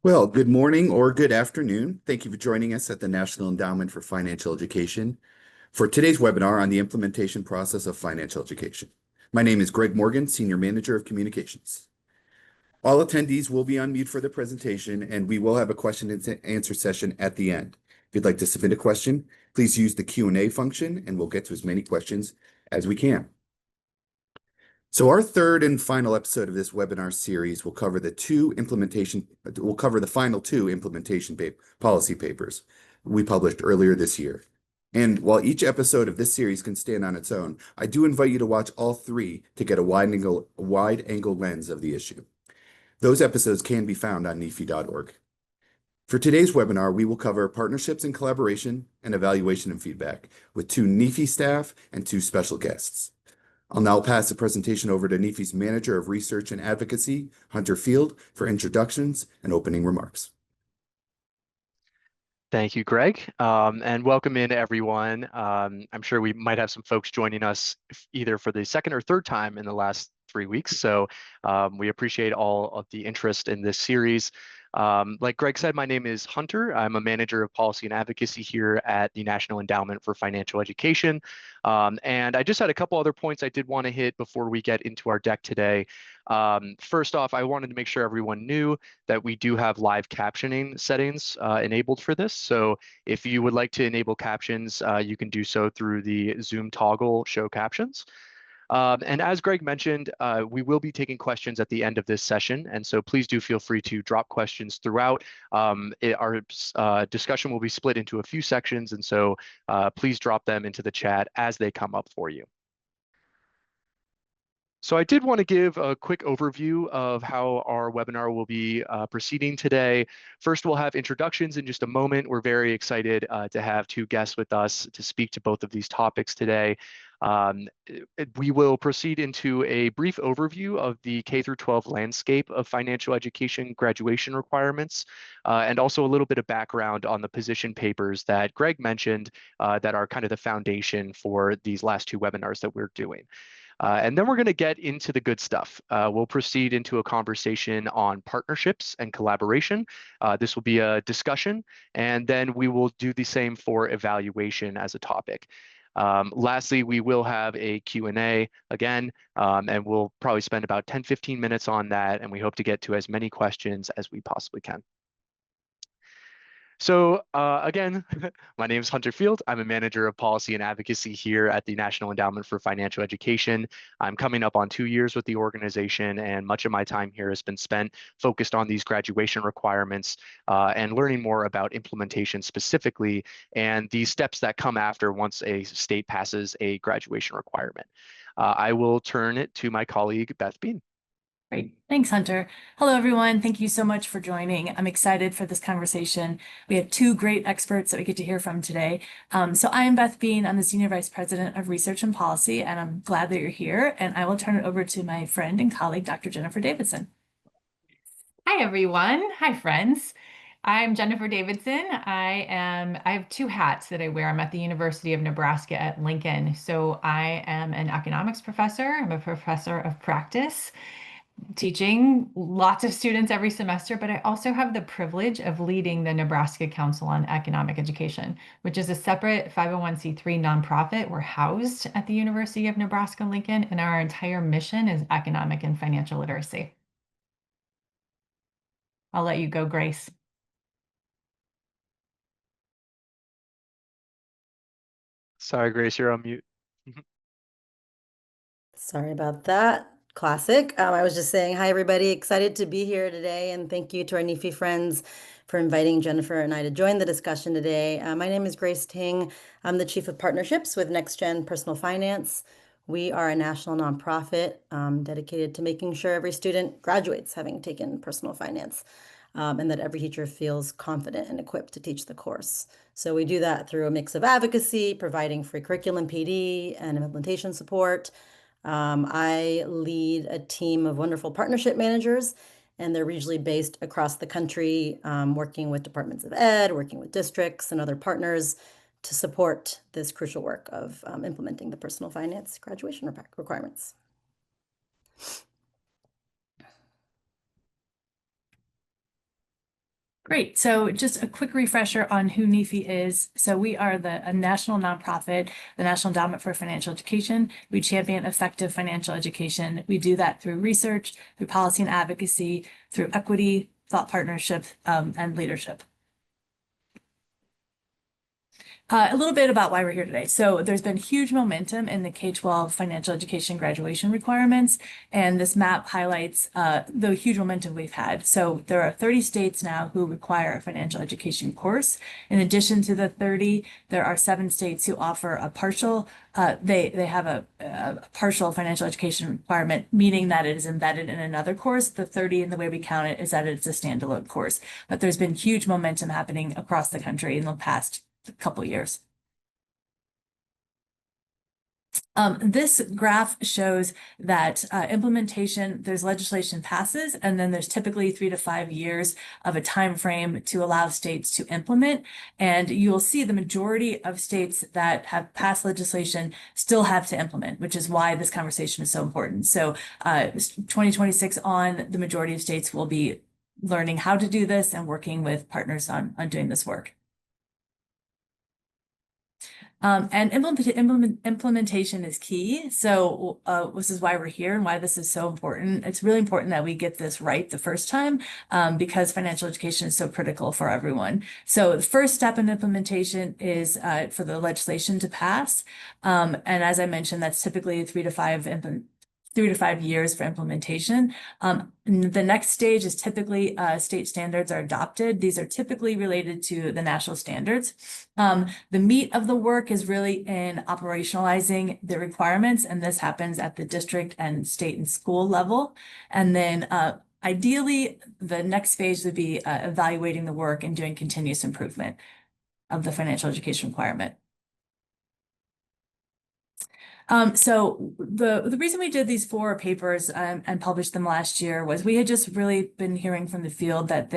Well, good morning or good afternoon. Thank you for joining us at the National Endowment for Financial Education for today's webinar on the implementation process of financial education. My name is Greg Morgan, Senior Manager of Communications. All attendees will be on mute for the presentation, and we will have a question and answer session at the end. If you'd like to submit a question, please use the Q&A function, and we'll get to as many questions as we can. So our third and final episode of this webinar series will cover the final two implementation policy papers we published earlier this year. And while each episode of this series can stand on its own, I do invite you to watch all three to get a wide angle lens of the issue. Those episodes can be found on NEFE.org. For today's webinar, we will cover partnerships and collaboration and evaluation and feedback with two NEFE staff and two special guests. I'll now pass the presentation over to NEFE's Manager of Research and Advocacy, Hunter Field, for introductions and opening remarks. Thank you, Greg, and welcome in everyone. I'm sure we might have some folks joining us either for the second or third time in the last 3 weeks, so we appreciate all of the interest in this series. Like Greg said, my name is Hunter. I'm a manager of policy and advocacy here at the National Endowment for Financial Education. And I just had a couple other points I did want to hit before we get into our deck today. First off, I wanted to make sure everyone knew that we do have live captioning settings enabled for this. So if you would like to enable captions, you can do so through the Zoom toggle show captions. And as Greg mentioned, we will be taking questions at the end of this session. And so please do feel free to drop questions throughout. Our discussion will be split into a few sections. And so please drop them into the chat as they come up for you. So I did want to give a quick overview of how our webinar will be proceeding today. First, we'll have introductions in just a moment. We're very excited to have two guests with us to speak to both of these topics today. We will proceed into a brief overview of the K-12 landscape of financial education graduation requirements, and also a little bit of background on the position papers that Greg mentioned that are kind of the foundation for these last two webinars that we're doing. And then we're going to get into the good stuff. We'll proceed into a conversation on partnerships and collaboration. This will be a discussion, and then we will do the same for evaluation as a topic. Lastly, we will have a Q&A again, and we'll probably spend about 10-15 minutes on that, and we hope to get to as many questions as we possibly can. So again, my name is Hunter Field. I'm a manager of policy and advocacy here at the National Endowment for Financial Education. I'm coming up on 2 years with the organization, and much of my time here has been spent focused on these graduation requirements and learning more about implementation specifically and the steps that come after once a state passes a graduation requirement. I will turn it to my colleague, Beth Bean. Great. Thanks, Hunter. Hello, everyone. Thank you so much for joining. I'm excited for this conversation. We have two great experts that we get to hear from today. So I am Beth Bean. I'm the Senior Vice President of Research and Policy, and I'm glad that you're here. And I will turn it over to my friend and colleague, Dr. Jennifer Davidson. Hi, everyone. Hi, friends. I'm Jennifer Davidson. I have two hats that I wear. I'm at the University of Nebraska at Lincoln. So I am an economics professor. I'm a professor of practice, teaching lots of students every semester, but I also have the privilege of leading the Nebraska Council on Economic Education, which is a separate 501c3 nonprofit. We're housed at the University of Nebraska-Lincoln, and our entire mission is economic and financial literacy. I'll let you go, Grace. Sorry, Grace, you're on mute. Sorry about that. Classic. I was just saying, hi, everybody. Excited to be here today. And thank you to our NEFE friends for inviting Jennifer and I to join the discussion today. My name is Grace Ting. I'm the Chief of Partnerships with Next Gen Personal Finance. We are a national nonprofit dedicated to making sure every student graduates having taken personal finance, and that every teacher feels confident and equipped to teach the course. So we do that through a mix of advocacy, providing free curriculum PD and implementation support. I lead a team of wonderful partnership managers, and they're regionally based across the country, working with departments of ed, working with districts and other partners to support this crucial work of implementing the personal finance graduation requirements. Great. So just a quick refresher on who NEFE is. So we are a national nonprofit, the National Endowment for Financial Education. We champion effective financial education. We do that through research, through policy and advocacy, through equity, thought partnership, and leadership. A little bit about why we're here today. So there's been huge momentum in the K-12 financial education graduation requirements, and this map highlights the huge momentum we've had. So there are 30 states now who require a financial education course. In addition to the 30, there are 7 states who offer a partial, they have a partial financial education requirement, meaning that it is embedded in another course. The 30, in the way we count it, is that it's a standalone course. But there's been huge momentum happening across the country in the past couple years. This graph shows that implementation, there's legislation passes, and then there's typically 3 to 5 years of a time frame to allow states to implement. And you will see the majority of states that have passed legislation still have to implement, which is why this conversation is so important. So 2026 on, the majority of states will be learning how to do this and working with partners on doing this work. And implementation is key. So this is why we're here and why this is so important. It's really important that we get this right the first time because financial education is so critical for everyone. So the first step in implementation is for the legislation to pass. And as I mentioned, that's typically 3 to 5 years for implementation. The next stage is typically state standards are adopted. These are typically related to the national standards. The meat of the work is really in operationalizing the requirements, and this happens at the district and state and school level. And then ideally, the next phase would be evaluating the work and doing continuous improvement of the financial education requirement. So the reason we did these 4 papers and published them last year was we had just really been hearing from the field that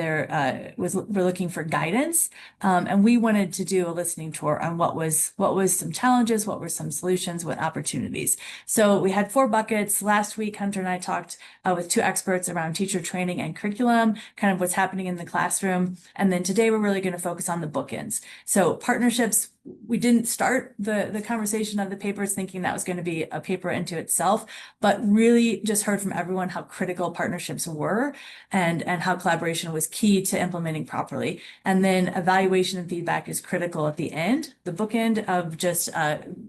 we're looking for guidance, and we wanted to do a listening tour on what was some challenges, what were some solutions, what opportunities. So we had 4 buckets. Last week, Hunter and I talked with 2 experts around teacher training and curriculum, kind of what's happening in the classroom, and then today we're really going to focus on the bookends. So partnerships. We didn't start the conversation of the papers thinking that was going to be a paper into itself, but really just heard from everyone how critical partnerships were and how collaboration was key to implementing properly. And then evaluation and feedback is critical at the end, the bookend of just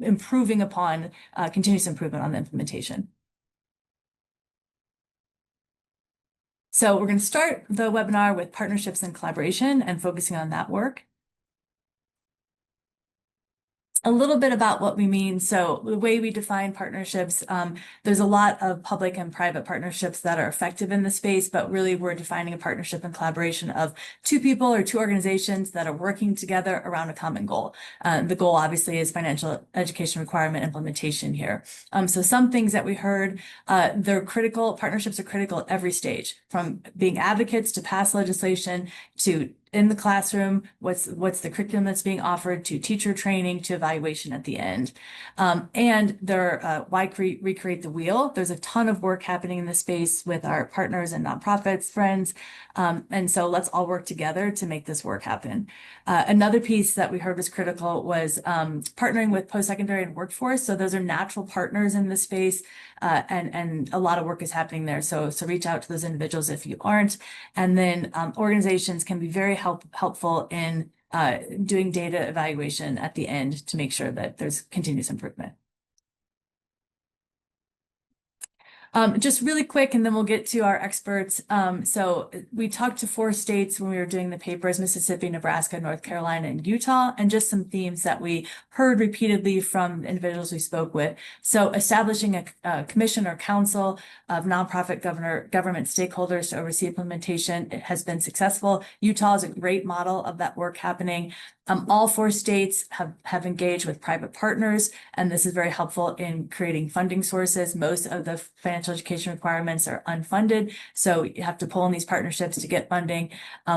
improving upon continuous improvement on the implementation. So we're going to start the webinar with partnerships and collaboration and focusing on that work. A little bit about what we mean. So the way we define partnerships, there's a lot of public and private partnerships that are effective in the space, but really we're defining a partnership and collaboration of 2 people or 2 organizations that are working together around a common goal. The goal obviously is financial education requirement implementation here. So some things that we heard, they're critical, partnerships are critical at every stage, from being advocates to pass legislation to in the classroom, what's the curriculum that's being offered, to teacher training, to evaluation at the end. And why recreate the wheel? There's a ton of work happening in this space with our partners and nonprofits, friends. And so let's all work together to make this work happen. Another piece that we heard was critical was partnering with post-secondary and workforce. So those are natural partners in this space, and a lot of work is happening there. So reach out to those individuals if you aren't. And then organizations can be very helpful in doing data evaluation at the end to make sure that there's continuous improvement. Just really quick, and then we'll get to our experts. So we talked to 4 states when we were doing the papers: Mississippi, Nebraska, North Carolina, and Utah, and just some themes that we heard repeatedly from individuals we spoke with. So establishing a commission or council of nonprofit government stakeholders to oversee implementation, it has been successful. Utah is a great model of that work happening. All 4 states have engaged with private partners, and this is very helpful in creating funding sources. Most of the financial financial education requirements are unfunded. So you have to pull in these partnerships to get funding.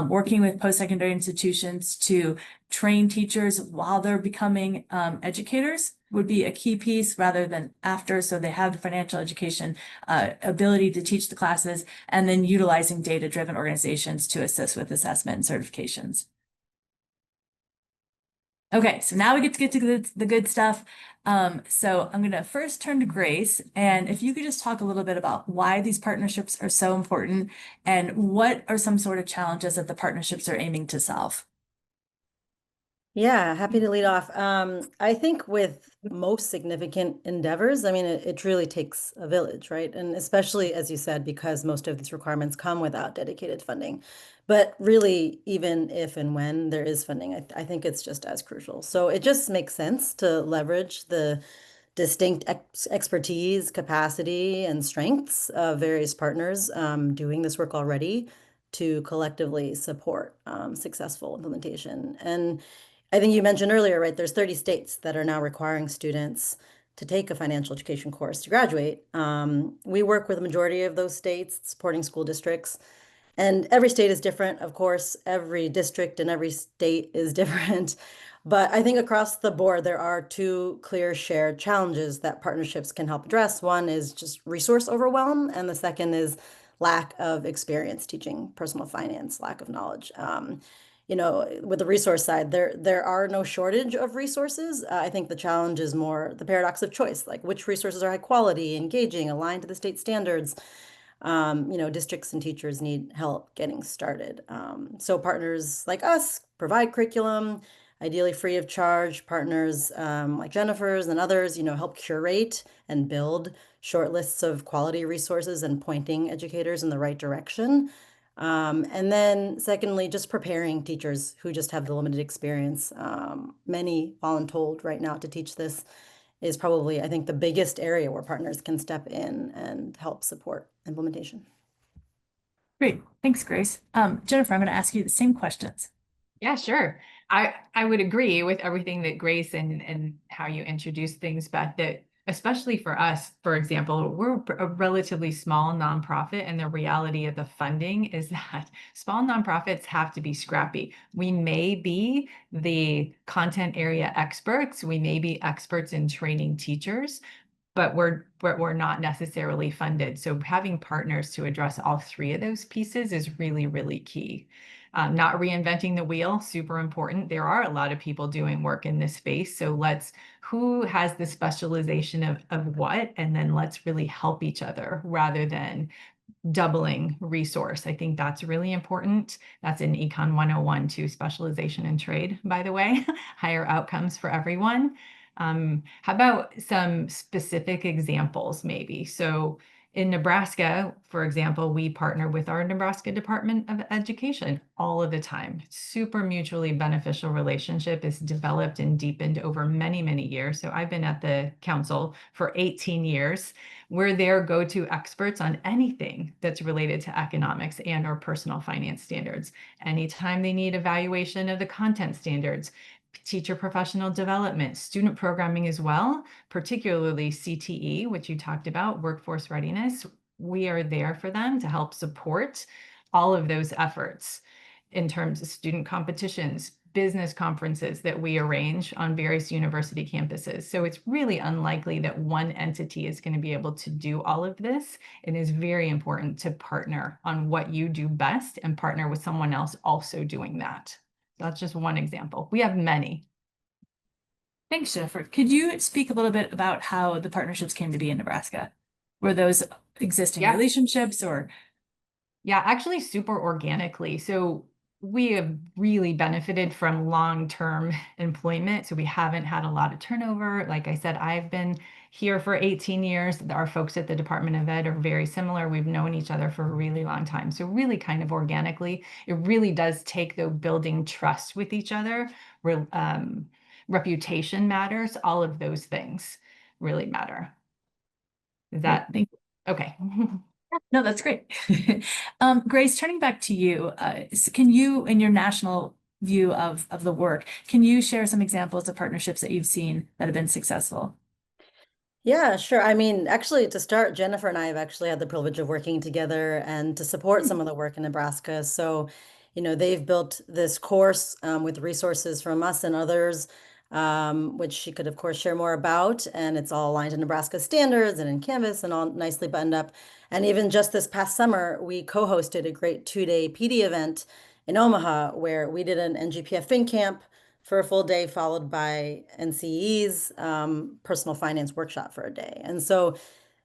Working with post-secondary institutions to train teachers while they're becoming educators would be a key piece rather than after. So they have the financial education ability to teach the classes, and then utilizing data-driven organizations to assist with assessment and certifications. Okay, so now we get to the good stuff. So I'm going to first turn to Grace, and if you could just talk a little bit about why these partnerships are so important and what are some sort of challenges that the partnerships are aiming to solve. Yeah, happy to lead off. I think with most significant endeavors, I mean, it truly takes a village, right? And especially, as you said, because most of these requirements come without dedicated funding. But really, even if and when there is funding, I think it's just as crucial. So it just makes sense to leverage the distinct expertise, capacity, and strengths of various partners doing this work already to collectively support successful implementation. And I think you mentioned earlier, right, there's 30 states that are now requiring students to take a financial education course to graduate. We work with a majority of those states, supporting school districts. And every state is different, of course. Every district and every state is different. But I think across the board, there are two clear shared challenges that partnerships can help address. One is just resource overwhelm, and the second is lack of experience teaching personal finance, lack of knowledge. With the resource side, there are no shortage of resources. I think the challenge is more the paradox of choice, like which resources are high quality, engaging, aligned to the state standards. Districts and teachers need help getting started. So partners like us provide curriculum, ideally free of charge. Partners like Jennifer's and others, help curate and build short lists of quality resources and pointing educators in the right direction. And then secondly, just preparing teachers who just have the limited experience. Many voluntold right now to teach this is probably, I think, the biggest area where partners can step in and help support implementation. Great, thanks, Grace. Jennifer, I'm going to ask you the same questions. Yeah, sure. I would agree with everything that Grace and how you introduced things, Beth, that especially for us, for example, we're a relatively small nonprofit, and the reality of the funding is that small nonprofits have to be scrappy. We may be the content area experts, we may be experts in training teachers, but we're not necessarily funded. So having partners to address all three of those pieces is really, really key. Not reinventing the wheel, super important. There are a lot of people doing work in this space. So who has the specialization of what, and then let's really help each other rather than doubling resource. I think that's really important. That's in Econ 101 too, specialization in trade, by the way, higher outcomes for everyone. How about some specific examples maybe? So in Nebraska, for example, we partner with our Nebraska Department of Education all of the time. Super mutually beneficial relationship is developed and deepened over many, many years. So I've been at the council for 18 years. We're their go-to experts on anything that's related to economics and or personal finance standards. Anytime they need evaluation of the content standards, teacher professional development, student programming as well, particularly CTE, which you talked about, workforce readiness. We are there for them to help support all of those efforts in terms of student competitions, business conferences that we arrange on various university campuses. So it's really unlikely that one entity is going to be able to do all of this. It is very important to partner on what you do best and partner with someone else also doing that. That's just one example. We have many. Thanks, Jennifer. Could you speak a little bit about how the partnerships came to be in Nebraska? Were those existing relationships or? Yeah, actually super organically. So we have really benefited from long-term employment. So we haven't had a lot of turnover. Like I said, I've been here for 18 years. Our folks at the Department of Ed are very similar. We've known each other for a really long time. So really kind of organically, it really does take though building trust with each other. Reputation matters. All of those things really matter. Is that okay? No, that's great. Grace, turning back to you, can you, in your national view of the work, can you share some examples of partnerships that you've seen that have been successful? Yeah, sure. I mean, actually, to start, Jennifer and I have actually had the privilege of working together and to support some of the work in Nebraska. So, they've built this course with resources from us and others, which she could, of course, share more about. And it's all aligned to Nebraska standards and in Canvas and all nicely buttoned up. And even just this past summer, we co-hosted a great 2-day PD event in Omaha where we did an NGPF Fin Camp for a full day, followed by NCE's personal finance workshop for a day. And so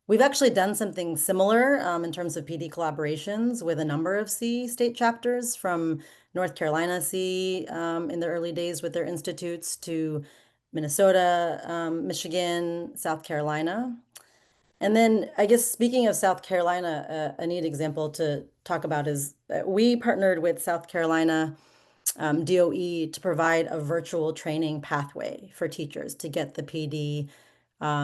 we've actually done something similar in terms of PD collaborations with a number of C state chapters, from North Carolina C in the early days with their institutes to Minnesota, Michigan, South Carolina. And then I guess speaking of South Carolina, a neat example to talk about is we partnered with South Carolina DOE to provide a virtual training pathway for teachers to get the PD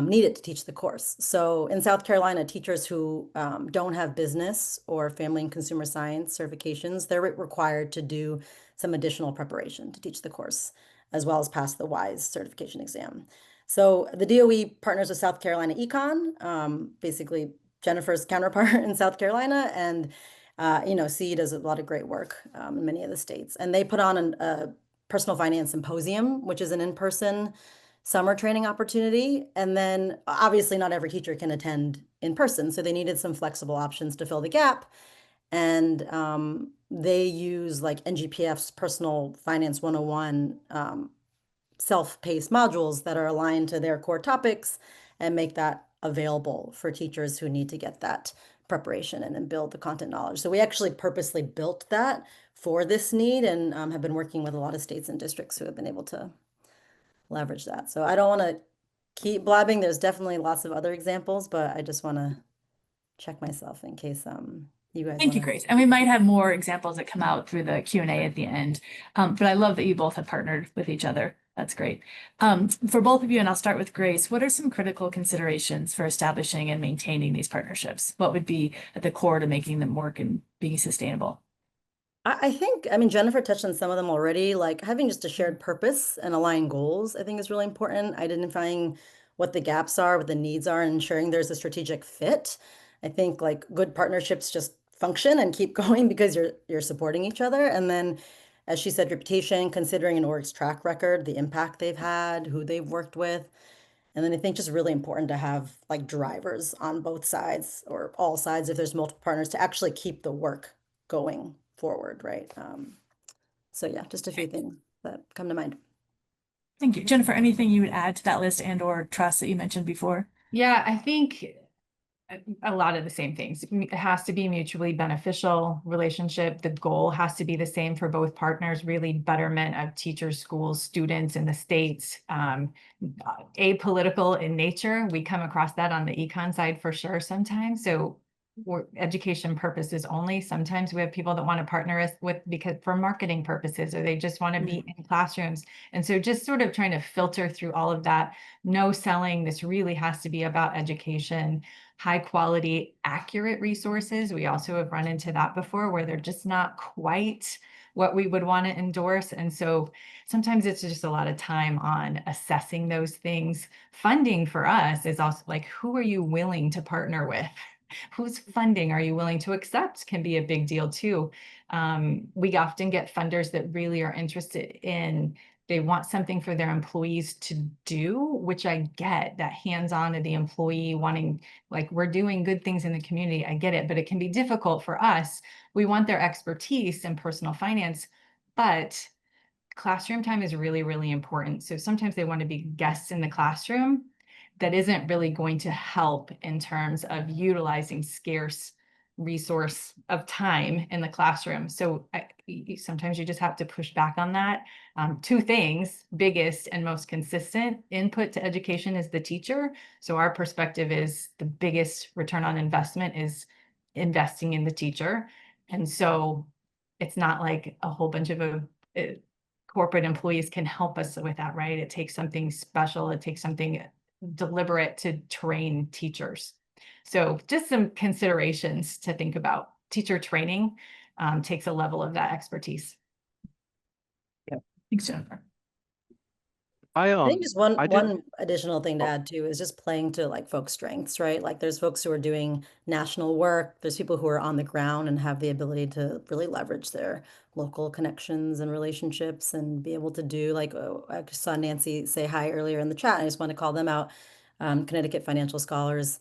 needed to teach the course. So in South Carolina, teachers who don't have business or family and consumer science certifications, they're required to do some additional preparation to teach the course, as well as pass the WISE certification exam. So the DOE partners with South Carolina Econ, basically Jennifer's counterpart in South Carolina, and C does a lot of great work in many of the states. And they put on a personal finance symposium, which is an in-person summer training opportunity. And then obviously not every teacher can attend in person, so they needed some flexible options to fill the gap. And they use like NGPF's Personal Finance 101 self-paced modules that are aligned to their core topics and make that available for teachers who need to get that preparation and build the content knowledge. So we actually purposely built that for this need and have been working with a lot of states and districts who have been able to leverage that. So I don't want to keep blabbing. There's definitely lots of other examples, but I just want to check myself in case you guys Thank you, Grace. And we might have more examples that come out through the Q&A at the end. But I love that you both have partnered with each other. That's great. For both of you, and I'll start with Grace, what are some critical considerations for establishing and maintaining these partnerships? What would be at the core to making them work and being sustainable? I think, I mean, Jennifer touched on some of them already, like having just a shared purpose and aligned goals, I think is really important. Identifying what the gaps are, what the needs are, and ensuring there's a strategic fit. I think like good partnerships just function and keep going because you're supporting each other. And then, as she said, reputation, considering an org's track record, the impact they've had, who they've worked with. And then I think just really important to have like drivers on both sides or all sides if there's multiple partners to actually keep the work going forward, right? So yeah, just a few things that come to mind. Thank you. Jennifer, anything you would add to that list and or trust that you mentioned before? Yeah, I think a lot of the same things. It has to be mutually beneficial relationship. The goal has to be the same for both partners, really betterment of teachers, schools, students in the states. Apolitical in nature. We come across that on the econ side for sure sometimes. So education purposes only. Sometimes we have people that want to partner us with because for marketing purposes, or they just want to be in classrooms. And so just sort of trying to filter through all of that. No selling. This really has to be about education, high quality, accurate resources. We also have run into that before where they're just not quite what we would want to endorse. And so sometimes it's just a lot of time on assessing those things. Funding for us is also like, who are you willing to partner with? Whose funding are you willing to accept can be a big deal too. We often get funders that really are interested in, they want something for their employees to do, which I get, that hands-on to the employee wanting, like, we're doing good things in the community. I get it, but it can be difficult for us. We want their expertise in personal finance, but classroom time is really, really important. So sometimes they want to be guests in the classroom. That isn't really going to help in terms of utilizing scarce resource of time in the classroom. So sometimes you just have to push back on that. Two things, biggest and most consistent input to education is the teacher. So our perspective is the biggest return on investment is investing in the teacher. And so it's not like a whole bunch of corporate employees can help us with that, right? It takes something special. It takes something deliberate to train teachers. So just some considerations to think about. Teacher training takes a level of that expertise. Thanks, Jennifer. I I think just one I did. additional thing to Oh, add too is just playing to like folks' strengths, right? Like there's folks who are doing national work, there's people who are on the ground and have the ability to really leverage their local connections and relationships and be able to do like I saw Nancy say hi earlier in the chat. I just want to call them out. Connecticut Financial Scholars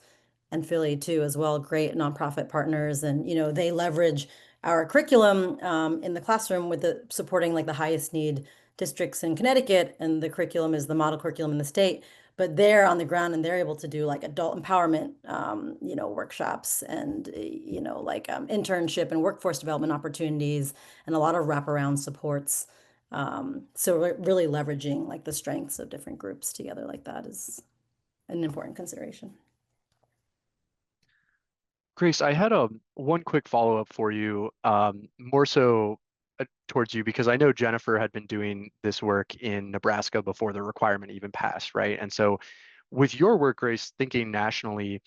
and Philly too as well, great nonprofit partners, and they leverage our curriculum in the classroom with the supporting like the highest need districts in Connecticut, and the curriculum is the model curriculum in the state. But they're on the ground and they're able to do like adult empowerment, workshops and like internship and workforce development opportunities and a lot of wraparound supports. So we're really leveraging like the strengths of different groups together like that is an important consideration. Grace, I had one quick follow-up for you, more so towards you, because I know Jennifer had been doing this work in Nebraska before the requirement even passed, right? And so with your work, Grace, thinking nationally,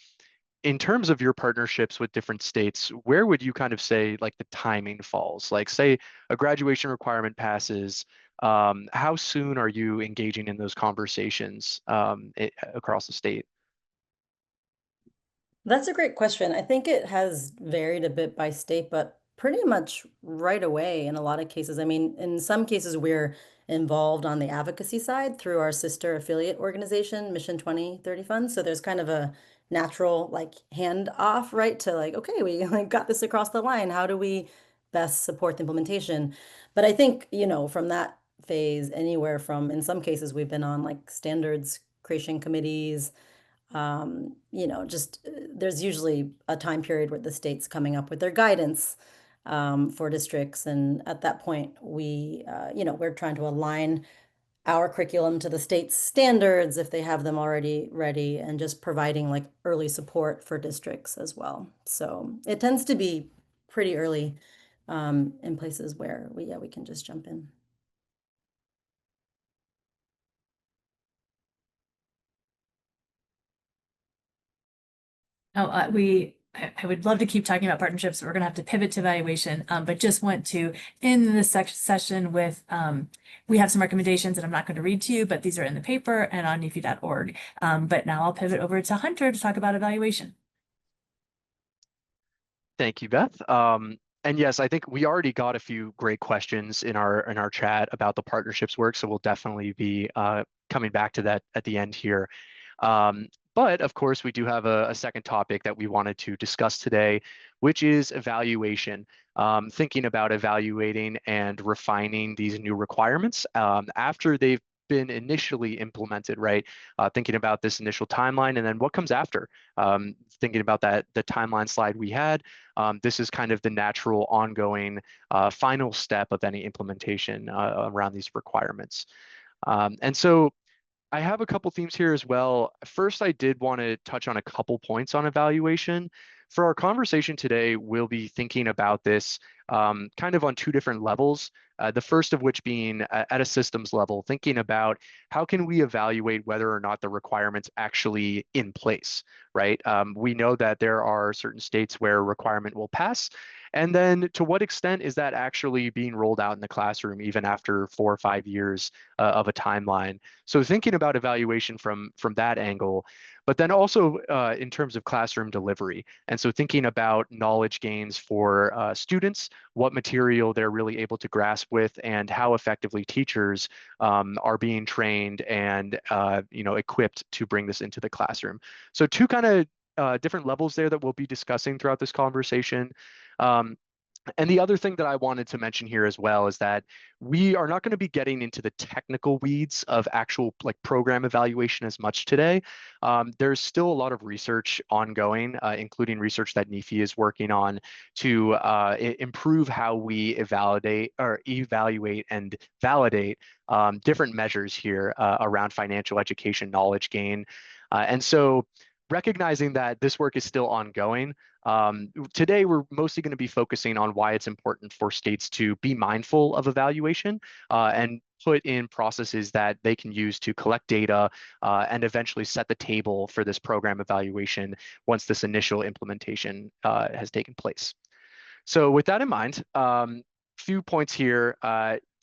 in terms of your partnerships with different states, where would you kind of say like the timing falls? Like say a graduation requirement passes, how soon are you engaging in those conversations across the state? That's a great question. I think it has varied a bit by state, but pretty much right away in a lot of cases. I mean, in some cases, we're involved on the advocacy side through our sister affiliate organization, Mission 2030 Fund. So there's kind of a natural like hand off, right? To like, okay, we like, got this across the line. How do we best support the implementation? But I think, from that phase, anywhere from, in some cases, we've been on like standards creation committees, just there's usually a time period where the state's coming up with their guidance for districts. And at that point, we're trying to align our curriculum to the state's standards if they have them already ready and just providing like early support for districts as well. So it tends to be pretty early in places where we can just jump in. Oh, I would love to keep talking about partnerships. We're going to have to pivot to evaluation, but just want to end this session with, we have some recommendations that I'm not going to read to you, but these are in the paper and on nefe.org. But now I'll pivot over to Hunter to talk about evaluation. Thank you, Beth. And yes, I think we already got a few great questions in our chat about the partnerships work, so we'll definitely be coming back to that at the end here. But of course, we do have a second topic that we wanted to discuss today, which is evaluation. Thinking about evaluating and refining these new requirements after they've been initially implemented, right? Thinking about this initial timeline and then what comes after. Thinking about the timeline slide we had, this is kind of the natural ongoing final step of any implementation around these requirements. And so I have a couple themes here as well. First, I did want to touch on a couple points on evaluation. For our conversation today, we'll be thinking about this kind of on two different levels. The first of which being at a systems level, thinking about how can we evaluate whether or not the requirement's actually in place, right? We know that there are certain states where a requirement will pass, and then to what extent is that actually being rolled out in the classroom even after 4 or 5 years of a timeline? So thinking about evaluation from that angle, but then also in terms of classroom delivery. And so thinking about knowledge gains for students, what material they're really able to grasp with, and how effectively teachers are being trained and equipped to bring this into the classroom. So two kind of different levels there that we'll be discussing throughout this conversation. And the other thing that I wanted to mention here as well is that we are not going to be getting into the technical weeds of actual like program evaluation as much today. There's still a lot of research ongoing, including research that NEFE is working on to improve how we evaluate and validate different measures here around financial education knowledge gain. And so recognizing that this work is still ongoing, today, we're mostly going to be focusing on why it's important for states to be mindful of evaluation and put in processes that they can use to collect data and eventually set the table for this program evaluation once this initial implementation has taken place. So with that in mind, few points here.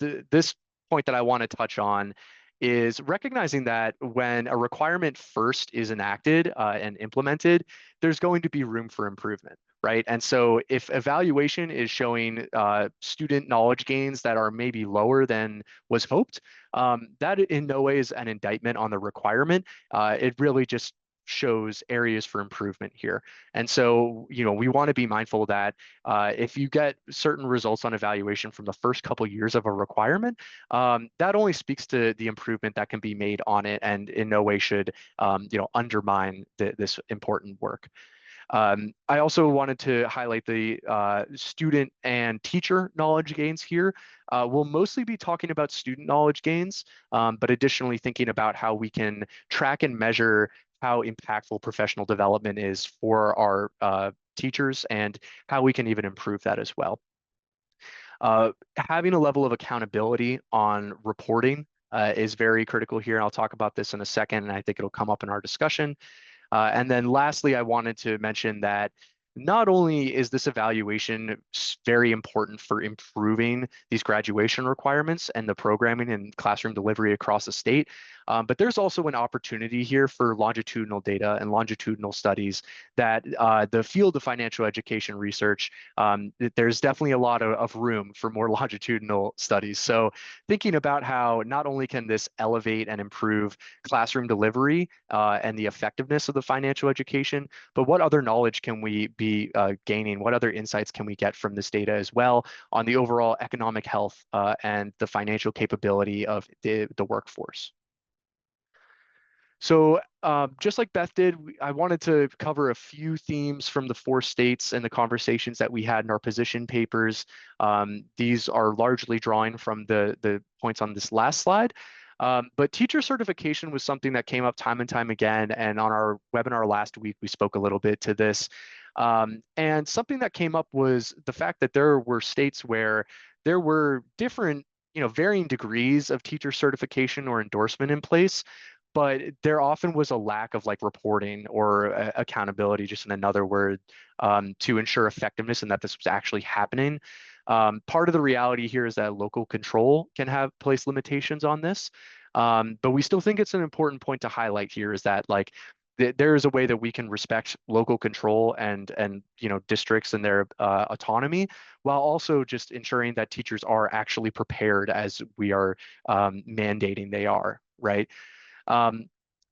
This point that I want to touch on is recognizing that when a requirement first is enacted and implemented, there's going to be room for improvement, right? And so if evaluation is showing student knowledge gains that are maybe lower than was hoped, that in no way is an indictment on the requirement. It really just shows areas for improvement here. And so, we want to be mindful that if you get certain results on evaluation from the first couple years of a requirement, that only speaks to the improvement that can be made on it, and in no way should, undermine this important work. I also wanted to highlight the student and teacher knowledge gains here. We'll mostly be talking about student knowledge gains, but additionally thinking about how we can track and measure how impactful professional development is for our teachers and how we can even improve that as well. Having a level of accountability on reporting is very critical here. I'll talk about this in a second, and I think it'll come up in our discussion. And then lastly, I wanted to mention that not only is this evaluation very important for improving these graduation requirements and the programming and classroom delivery across the state, but there's also an opportunity here for longitudinal data and longitudinal studies that the field of financial education research, there's definitely a lot of room for more longitudinal studies. So thinking about how not only can this elevate and improve classroom delivery and the effectiveness of the financial education, but what other knowledge can we be gaining? What other insights can we get from this data as well on the overall economic health and the financial capability of the workforce? So just like Beth did, I wanted to cover a few themes from the 4 states and the conversations that we had in our position papers. These are largely drawing from the points on this last slide. But teacher certification was something that came up time and time again. And on our webinar last week, we spoke a little bit to this. And something that came up was the fact that there were states where there were different, varying degrees of teacher certification or endorsement in place, but there often was a lack of reporting or accountability, just in another word, to ensure effectiveness and that this was actually happening. Part of the reality here is that local control can place limitations on this, but we still think it's an important point to highlight here is that there is a way that we can respect local control and districts and their autonomy, while also just ensuring that teachers are actually prepared as we are mandating they are, right?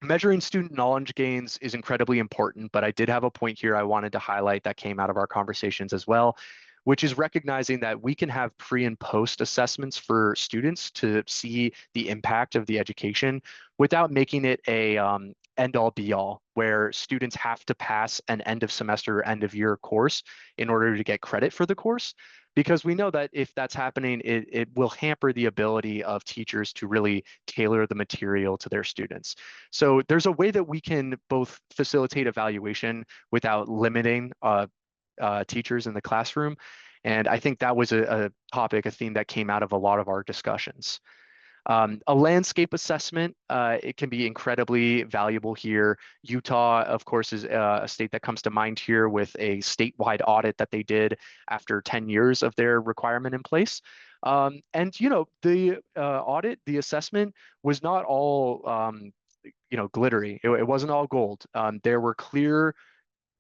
Measuring student knowledge gains is incredibly important, but I did have a point here I wanted to highlight that came out of our conversations as well, which is recognizing that we can have pre and post assessments for students to see the impact of the education without making it a end all be all, where students have to pass an end of semester or end of year course in order to get credit for the course. Because we know that if that's happening, it will hamper the ability of teachers to really tailor the material to their students. So there's a way that we can both facilitate evaluation without limiting teachers in the classroom. And I think that was a topic, a theme that came out of a lot of our discussions. A landscape assessment, it can be incredibly valuable here. Utah, of course, is a state that comes to mind here with a statewide audit that they did after 10 years of their requirement in place. And, the audit, the assessment was not all, glittery. It wasn't all gold. There were clear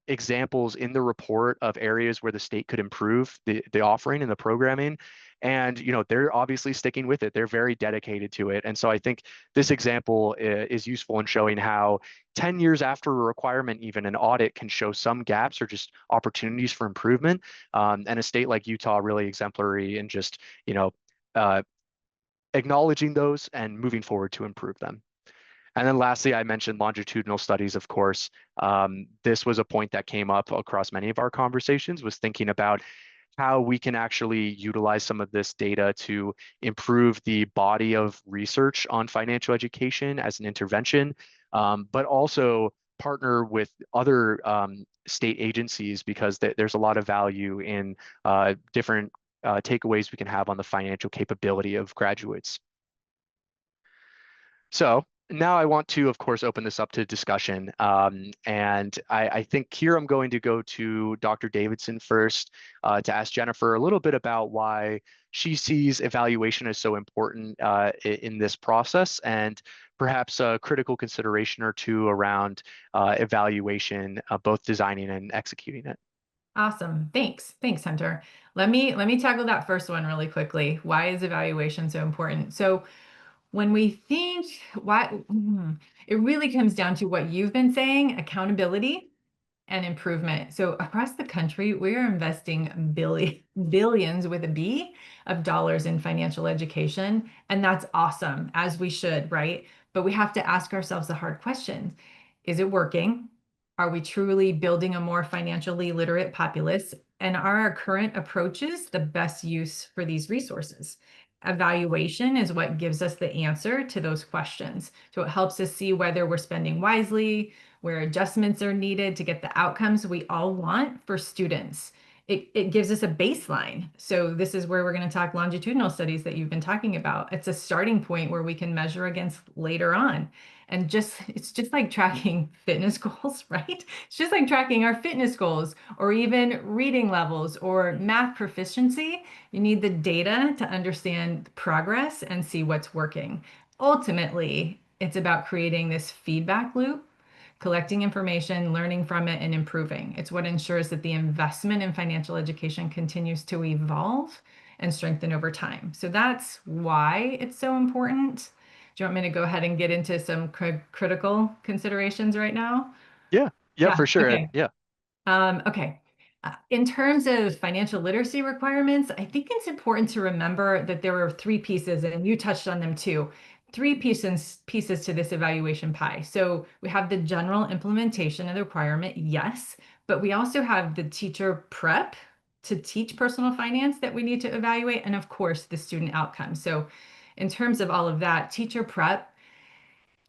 examples in the report of areas where the state could improve the offering and the programming. And, they're obviously sticking with it. They're very dedicated to it. And so I think this example is useful in showing how 10 years after a requirement, even an audit can show some gaps or just opportunities for improvement. And a state like Utah really exemplary in just, acknowledging those and moving forward to improve them. And then lastly, I mentioned longitudinal studies, of course. This was a point that came up across many of our conversations, was thinking about how we can actually utilize some of this data to improve the body of research on financial education as an intervention, but also partner with other state agencies, because there's a lot of value in different takeaways we can have on the financial capability of graduates. So Now I want to, of course, open this up to discussion. And I think here I'm going to go to Dr. Davidson first to ask Jennifer a little bit about why she sees evaluation as so important in this process, and perhaps a critical consideration or two around evaluation, both designing and executing it. Awesome. Thanks. Thanks, Hunter. Let me tackle that first one really quickly. Why is evaluation so important? So when we think it really comes down to what you've been saying, accountability and improvement. So across the country, we are investing billions with a B of dollars in financial education. And that's awesome, as we should, right? But we have to ask ourselves the hard question. Is it working? Are we truly building a more financially literate populace? And are our current approaches the best use for these resources? Evaluation is what gives us the answer to those questions. So it helps us see whether we're spending wisely, where adjustments are needed to get the outcomes we all want for students. It gives us a baseline. So this is where we're going to talk longitudinal studies that you've been talking about. It's a starting point where we can measure against later on. And it's just like tracking fitness goals, right? It's just like tracking our fitness goals or even reading levels or math proficiency. You need the data to understand progress and see what's working. Ultimately, it's about creating this feedback loop, collecting information, learning from it, and improving. It's what ensures that the investment in financial education continues to evolve and strengthen over time. So that's why it's so important. Do you want me to go ahead and get into some critical considerations right now? Yeah, Yeah, for sure. okay. Yeah. Okay. In terms of financial literacy requirements, I think it's important to remember that there are three pieces, and you touched on them too. Three pieces to this evaluation pie. So we have the general implementation of the requirement, yes, but we also have the teacher prep to teach personal finance that we need to evaluate, and of course, the student outcome. So in terms of all of that, teacher prep,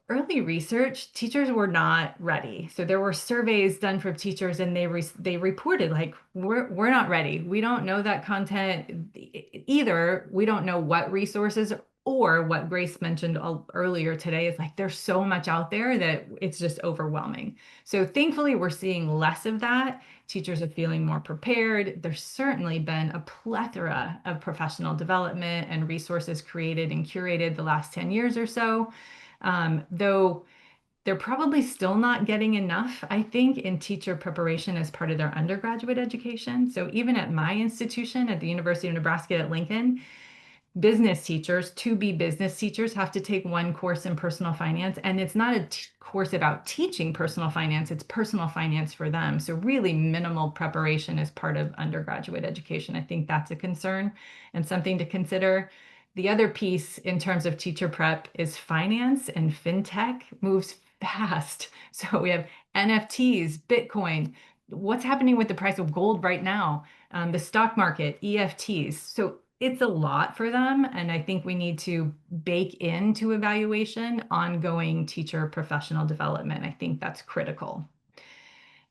early research, teachers were not ready. So there were surveys done for teachers, and they reported like we're not ready. We don't know that content either. We don't know what resources, or what Grace mentioned earlier today is like there's so much out there that it's just overwhelming. So thankfully we're seeing less of that. Teachers are feeling more prepared. There's certainly been a plethora of professional development and resources created and curated the last 10 years or so. Though they're probably still not getting enough, I think, in teacher preparation as part of their undergraduate education. So even at my institution at the University of Nebraska at Lincoln, business teachers, to be business teachers, have to take one course in personal finance. And it's not a course about teaching personal finance, it's personal finance for them. So really minimal preparation as part of undergraduate education. I think that's a concern and something to consider. The other piece in terms of teacher prep is finance, and fintech moves fast. So we have NFTs, Bitcoin, what's happening with the price of gold right now, the stock market, EFTs. So it's a lot for them. And I think we need to bake into evaluation ongoing teacher professional development. I think that's critical.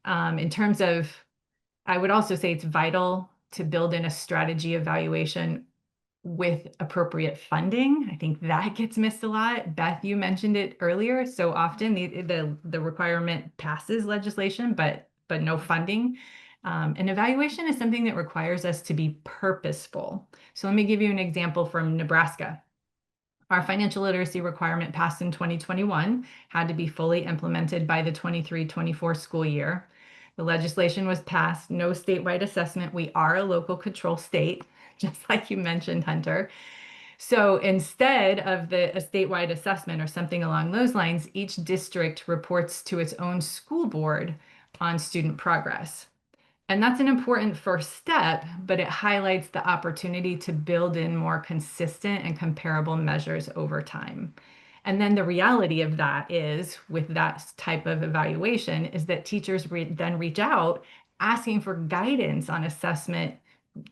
In terms of, I would also say it's vital to build in a strategy evaluation with appropriate funding. I think that gets missed a lot. Beth, you mentioned it earlier. So often the requirement passes legislation, but no funding. An evaluation is something that requires us to be purposeful. So let me give you an example from Nebraska. Our financial literacy requirement passed in 2021, had to be fully implemented by the 23-24 school year. The legislation was passed, no statewide assessment. We are a local control state, just like you mentioned, Hunter. So instead of a statewide assessment or something along those lines, each district reports to its own school board on student progress. And that's an important first step, but it highlights the opportunity to build in more consistent and comparable measures over time. And then the reality of that is, with that type of evaluation, is that teachers then reach out asking for guidance on assessment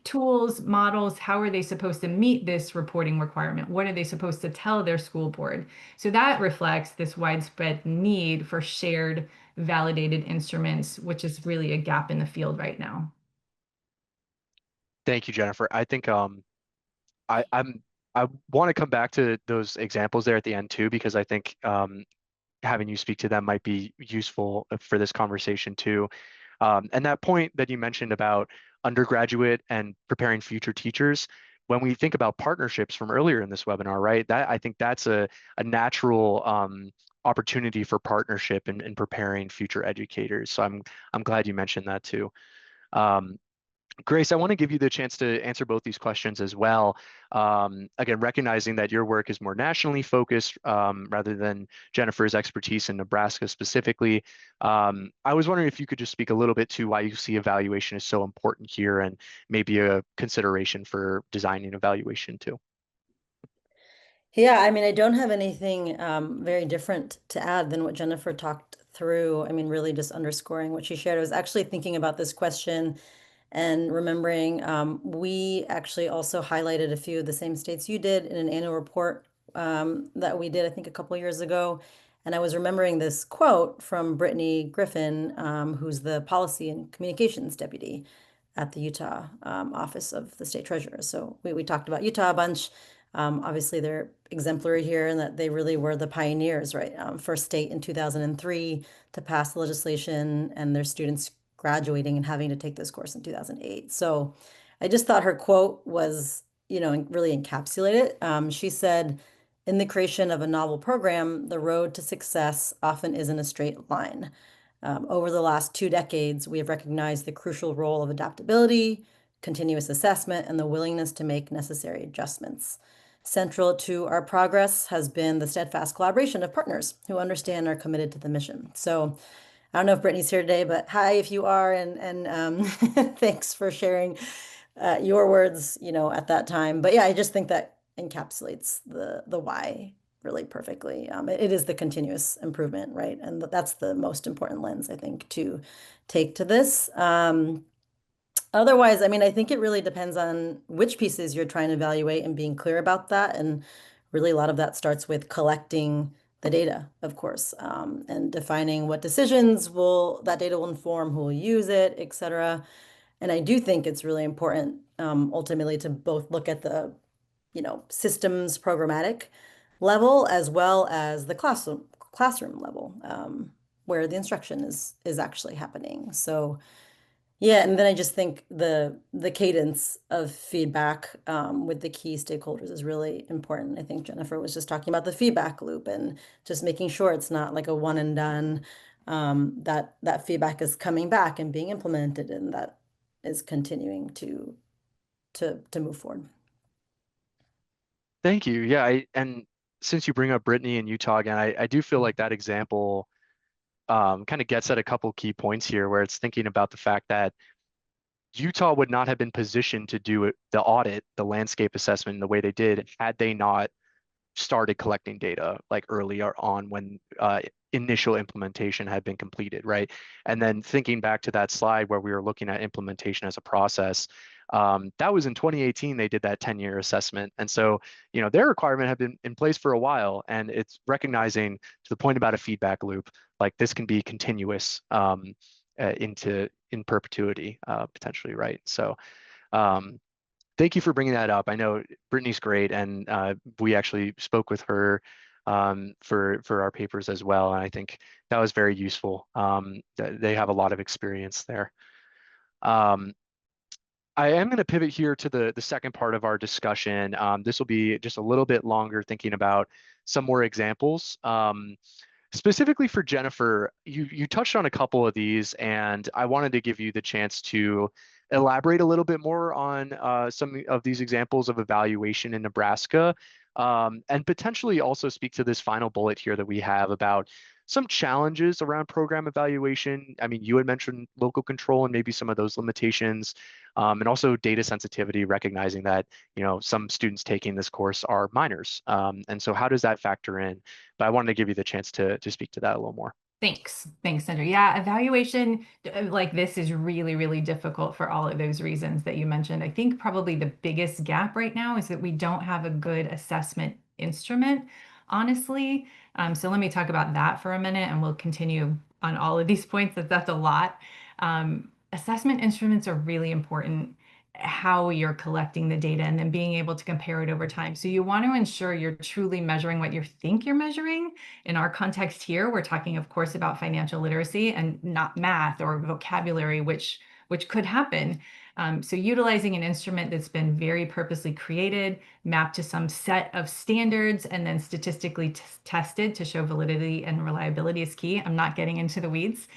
tools, models. How are they supposed to meet this reporting requirement? What are they supposed to tell their school board? So that reflects this widespread need for shared validated instruments, which is really a gap in the field right now. Thank you, Jennifer. I think I'm I want to come back to those examples there at the end too, because I think having you speak to them might be useful for this conversation too. And that point that you mentioned about undergraduate and preparing future teachers, when we think about partnerships from earlier in this webinar, right, that I think that's a natural opportunity for partnership in preparing future educators. So I'm glad you mentioned that too. Grace, I want to give you the chance to answer both these questions as well. Again, recognizing that your work is more nationally focused rather than Jennifer's expertise in Nebraska specifically. I was wondering if you could just speak a little bit to why you see evaluation is so important here and maybe a consideration for designing evaluation too. Yeah, I mean, I don't have anything very different to add than what Jennifer talked through. I mean, really just underscoring what she shared. I was actually thinking about this question and remembering we actually also highlighted a few of the same states you did in an annual report that we did, I think, a couple years ago. And I was remembering this quote from Brittany Griffin, who's the Policy and Communications Deputy at the Utah Office of the State Treasurer. So we talked about Utah a bunch. Obviously, they're exemplary here in that they really were the pioneers, right? First state in 2003 to pass the legislation, and their students graduating and having to take this course in 2008. So I just thought her quote was, really encapsulated. She said, in the creation of a novel program, the road to success often isn't a straight line. Over the last 2 decades, we have recognized the crucial role of adaptability, continuous assessment, and the willingness to make necessary adjustments. Central to our progress has been the steadfast collaboration of partners who understand and are committed to the mission. So I don't know if Brittany's here today, but hi if you are, and thanks for sharing your words, at that time. But yeah, I just think that encapsulates the why really perfectly. It is the continuous improvement, right? And that's the most important lens, I think, to take to this. Otherwise, I mean, I think it really depends on which pieces you're trying to evaluate and being clear about that. And really, a lot of that starts with collecting the data, of course, and defining what decisions that data will inform, who will use it, et cetera. And I do think it's really important, ultimately, to both look at the, systems programmatic level as well as the classroom level, where the instruction is actually happening. So. Yeah, and then I just think the cadence of feedback with the key stakeholders is really important. I think Jennifer was just talking about the feedback loop and just making sure it's not like a one and done, that feedback is coming back and being implemented and that is continuing to move forward. Thank you. Yeah, and since you bring up Brittany and Utah again, I do feel like that example kind of gets at a couple key points here where it's thinking about the fact that Utah would not have been positioned to do the audit, the landscape assessment in the way they did had they not started collecting data like earlier on when initial implementation had been completed, right? And then thinking back to that slide where we were looking at implementation as a process, that was in 2018, they did that 10-year assessment. And so, their requirement had been in place for a while, and it's recognizing to the point about a feedback loop, like this can be continuous in perpetuity, potentially, right? So thank you for bringing that up. I know Brittany's great, and we actually spoke with her for our papers as well, and I think that was very useful. They have a lot of experience there. I am going to pivot here to the second part of our discussion. This will be just a little bit longer, thinking about some more examples. Specifically for Jennifer, you touched on a couple of these, and I wanted to give you the chance to elaborate a little bit more on some of these examples of evaluation in Nebraska, and potentially also speak to this final bullet here that we have about some challenges around program evaluation. I mean, you had mentioned local control and maybe some of those limitations, and also data sensitivity, recognizing that, some students taking this course are minors. And so how does that factor in? But I wanted to give you the chance to speak to that a little more. Thanks, Sandra. Yeah, evaluation like this is really, really difficult for all of those reasons that you mentioned. I think probably the biggest gap right now is that we don't have a good assessment instrument, honestly. So let me talk about that for a minute, and we'll continue on all of these points. That's a lot. Assessment instruments are really important. how you're collecting the data and then being able to compare it over time. So you want to ensure you're truly measuring what you think you're measuring. In our context here, we're talking, of course, about financial literacy and not math or vocabulary, which could happen. So utilizing an instrument that's been very purposely created, mapped to some set of standards, and then statistically tested to show validity and reliability is key. I'm not getting into the weeds.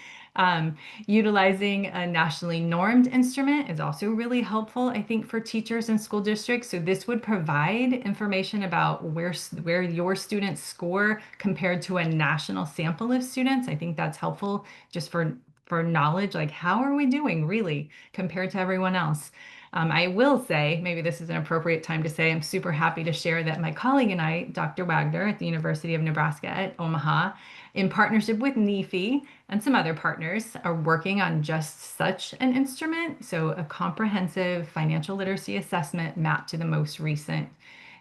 Utilizing a nationally normed instrument is also really helpful, I think, for teachers and school districts. So this would provide information about where your students score compared to a national sample of students. I think that's helpful just for knowledge, like how are we doing really compared to everyone else? I will say, maybe this is an appropriate time to say, I'm super happy to share that my colleague and I, Dr. Wagner at the University of Nebraska at Omaha, in partnership with NEFE and some other partners, are working on just such an instrument. So a comprehensive financial literacy assessment mapped to the most recent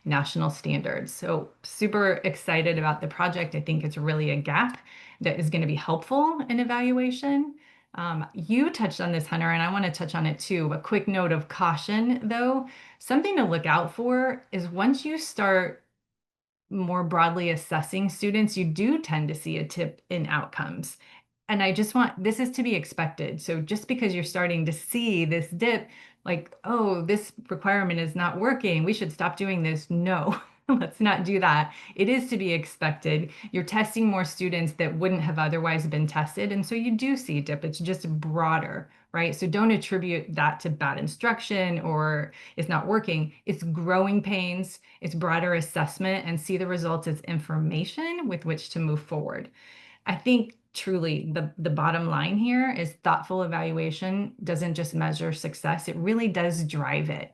national standards. So super excited about the project. I think it's really a gap that is going to be helpful in evaluation. You touched on this, Hunter, and I want to touch on it too. A quick note of caution, though, something to look out for is once you start more broadly assessing students, you do tend to see a tip in outcomes. And I just want this is to be expected. So just because you're starting to see this dip, like, oh, this requirement is not working, we should stop doing this. No, let's not do that. It is to be expected. You're testing more students that wouldn't have otherwise been tested. And so you do see a dip. It's just broader, right? So don't attribute that to bad instruction or it's not working. It's growing pains, it's broader assessment, and see the results as information with which to move forward. I think truly the bottom line here is thoughtful evaluation doesn't just measure success, it really does drive it.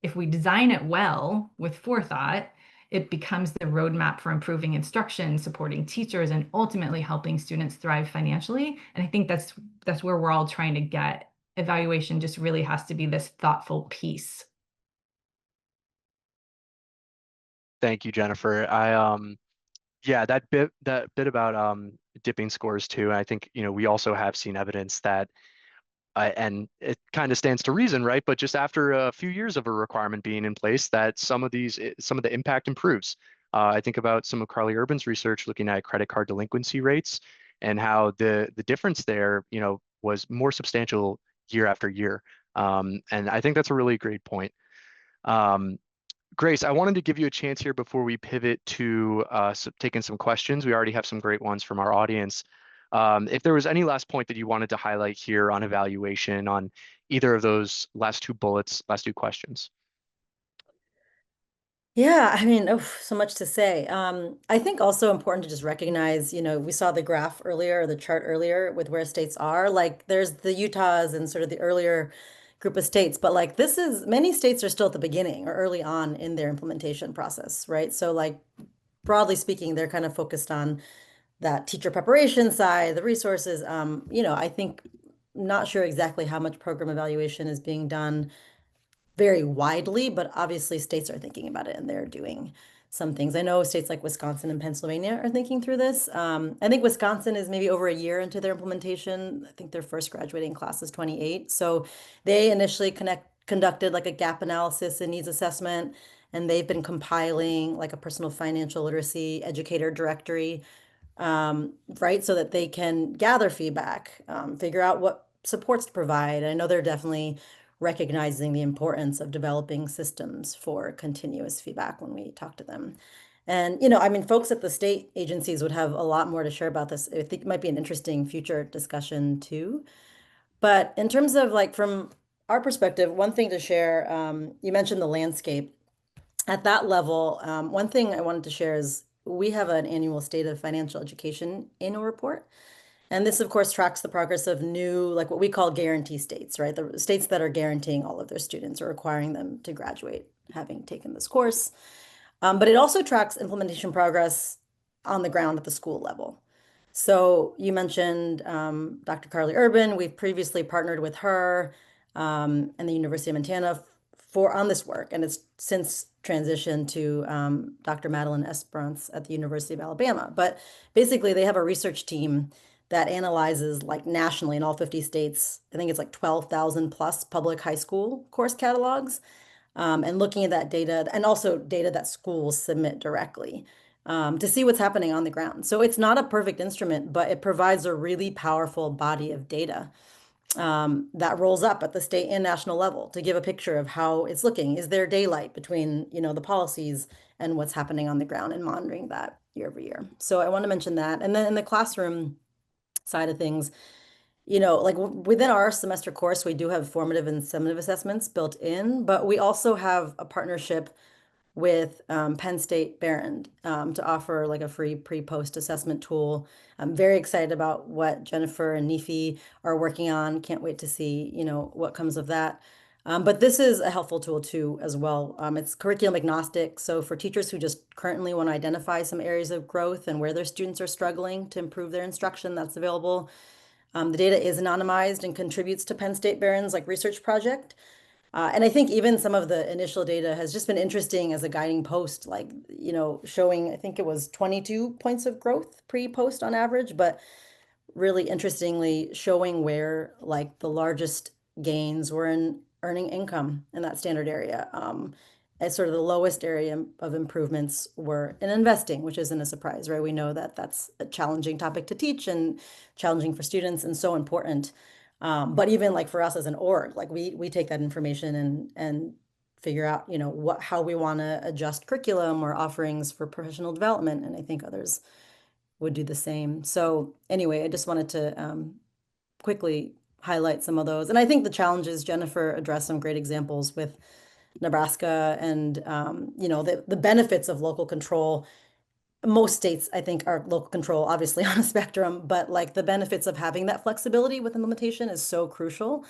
If we design it well with forethought, it becomes the roadmap for improving instruction, supporting teachers, and ultimately helping students thrive financially. And I think that's where we're all trying to get. Evaluation just really has to be this thoughtful piece. Thank you, Jennifer. Yeah, that bit about dipping scores too. And I think, we also have seen evidence that and it kind of stands to reason, right? But just after a few years of a requirement being in place, that some of the impact improves. I think about some of Carly Urban's research looking at credit card delinquency rates and how the difference there, was more substantial year after year. And I think that's a really great point. Grace, I wanted to give you a chance here before we pivot to taking some questions. We already have some great ones from our audience. If there was any last point that you wanted to highlight here on evaluation on either of those last two bullets, last two questions. Yeah, I mean, so much to say. I think also important to just recognize, we saw the graph earlier, or the chart earlier with where states are. Like there's the Utahs and sort of the earlier group of states, but like many states are still at the beginning or early on in their implementation process, right? So like broadly speaking, they're kind of focused on that teacher preparation side, the resources. I think not sure exactly how much program evaluation is being done very widely, but obviously states are thinking about it and they're doing some things. I know states like Wisconsin and Pennsylvania are thinking through this. I think Wisconsin is maybe over a year into their implementation. I think their first graduating class is 28. So they initially conducted like a gap analysis and needs assessment, and they've been compiling like a personal financial literacy educator directory, right? So that they can gather feedback, figure out what supports to provide. I know they're definitely recognizing the importance of developing systems for continuous feedback when we talk to them. And, I mean, folks at the state agencies would have a lot more to share about this. I think it might be an interesting future discussion too. But in terms of like from our perspective, one thing to share, you mentioned the landscape. At that level, one thing I wanted to share is we have an annual State of Financial Education annual report. And this, of course, tracks the progress of new, like what we call guarantee states, right? The states that are guaranteeing all of their students or requiring them to graduate having taken this course. But it also tracks implementation progress on the ground at the school level. So you mentioned Dr. Carly Urban. We've previously partnered with her and the University of Montana on this work, and it's since transitioned to Dr. Madeline Esperance at the University of Alabama. But basically, they have a research team that analyzes like nationally in all 50 states. I think it's like 12,000 plus public high school course catalogs, and looking at that data and also data that schools submit directly, to see what's happening on the ground. So it's not a perfect instrument, but it provides a really powerful body of data, that rolls up at the state and national level to give a picture of how it's looking. Is there daylight between, the policies and what's happening on the ground, and monitoring that year over year. So I want to mention that. And then in the classroom side of things, like within our semester course, we do have formative and summative assessments built in, but we also have a partnership with Penn State Barron, to offer like a free pre-post assessment tool. I'm very excited about what Jennifer and NEFE are working on. Can't wait to see, what comes of that. But this is a helpful tool too, as well. It's curriculum agnostic. So for teachers who just currently want to identify some areas of growth and where their students are struggling to improve their instruction, that's available. The data is anonymized and contributes to Penn State Barron's like research project. And I think even some of the initial data has just been interesting as a guiding post, like, showing, I think it was 22 points of growth pre-post on average, but really interestingly showing where like the largest gains were in earning income in that standard area. As sort of the lowest area of improvements were in investing, which isn't a surprise, right? We know that that's a challenging topic to teach and challenging for students and so important. But even like for us as an org, like we take that information and figure out, how we want to adjust curriculum or offerings for professional development. And I think others would do the same. So anyway, I just wanted to quickly highlight some of those. And I think the challenges, Jennifer addressed some great examples with Nebraska and, the benefits of local control. Most states, I think, are local control, obviously on a spectrum, but like the benefits of having that flexibility with implementation is so crucial.